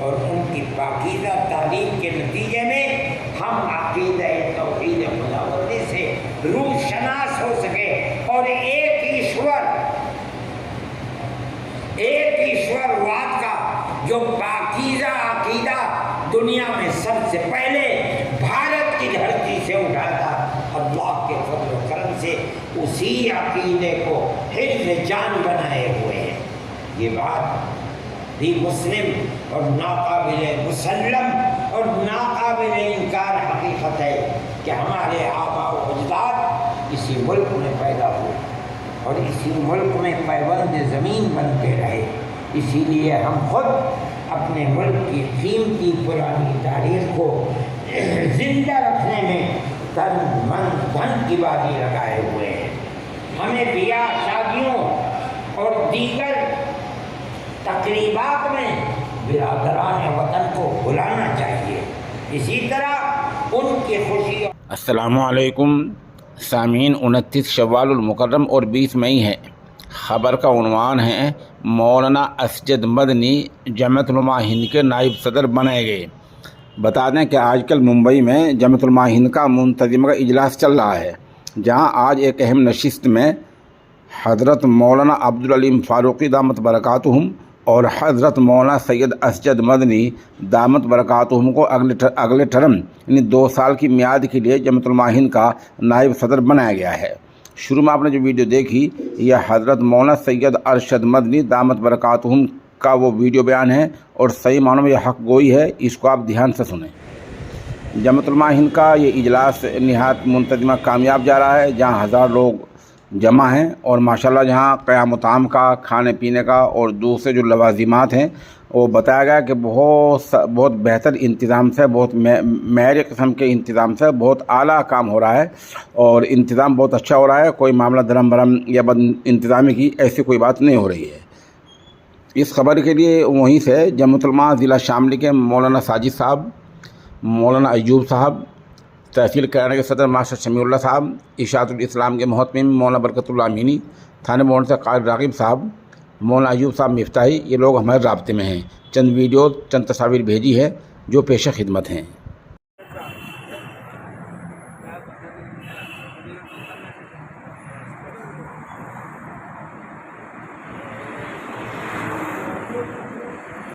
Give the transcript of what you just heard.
اور ان کی پاکیزہ تعلیم کے نتیجے میں ہم عقیدہ توحید خداوندی سے روح شناس ہو سکے اور ایک ایشور واد کا جو پاکیزہ عقیدہ دنیا میں سب سے پہلے بھارت کی دھرتی سے اٹھا تھا، اللہ کے فضل و کرم سے اسی عقیدے کو حفظ جان بنائے ہوئے ہیں۔ یہ بات بھی مسلم اور ناقابل مسلم اور ناقابل انکار حقیقت ہے کہ ہمارے آباء و اجداد اسی ملک میں پیدا ہوئے اور اسی ملک میں پیوند زمین بنتے رہے۔ اسی لیے ہم خود اپنے ملک کی قیمتی پرانی تاریخ کو زندہ رکھنے میں تن من دھن کی بازی لگائے ہوئے ہیں۔ ہمیں بیاہ شادیوں اور دیگر تقریبات میں برادران وطن کو بلانا چاہیے، اسی طرح ان کی خوشی۔ السلام علیکم سامعین، 29 شوال المکرم اور 20 مئی ہے۔ خبر کا عنوان ہے مولانا اسجد مدنی جمعیت علماء ہند کے نائب صدر بنائے گئے۔ بتا دیں کہ آج کل ممبئی میں جمعیت علماء ہند کا منتظمہ کا اجلاس چل رہا ہے، جہاں آج ایک اہم نشست میں حضرت مولانا عبدالعلیم فاروقی دامت برکاتہم اور حضرت مولانا سید اسجد مدنی دامت برکاتہم کو اگلے ٹرم یعنی 2 سال کی میعاد کے لیے جمعیت علماء ہند کا نائب صدر بنایا گیا ہے۔ شروع میں آپ نے جو ویڈیو دیکھی یہ حضرت مولانا سید ارشد مدنی دامت برکاتہم کا وہ ویڈیو بیان ہے اور صحیح معنوں میں یہ حق گوئی ہے، اس کو آپ دھیان سے سنیں۔ جمعیت علماء ہند کا یہ اجلاس نہایت منتظمہ کامیاب جا رہا ہے، جہاں 1000 لوگ جمع ہیں اور ماشاءاللہ جہاں قیام و طعام کا، کھانے پینے کا اور دوسرے جو لوازمات ہیں وہ بتایا گیا کہ بہت بہتر انتظام سے، بہت معیاری قسم کے انتظام سے بہت اعلیٰ کام ہو رہا ہے اور انتظام بہت اچھا ہو رہا ہے۔ کوئی معاملہ درم برم یا بد انتظامی کی ایسی کوئی بات نہیں ہو رہی ہے۔ اس خبر کے لیے وہیں سے جمعیت علماء ضلع شاملی کے مولانا ساجد صاحب، مولانا ایوب صاحب، تحصیل کرانے کے صدر ماسٹر شمیع اللہ صاحب، اشاعت الاسلام کے محتمم مولانا برکت اللہ امینی، تھانے مولانا سے قائد راغب صاحب، مولانا ایوب صاحب مفتاحی، یہ لوگ ہمارے رابطے میں ہیں۔ چند ویڈیو چند تصاویر بھیجی ہے جو پیش خدمت ہیں۔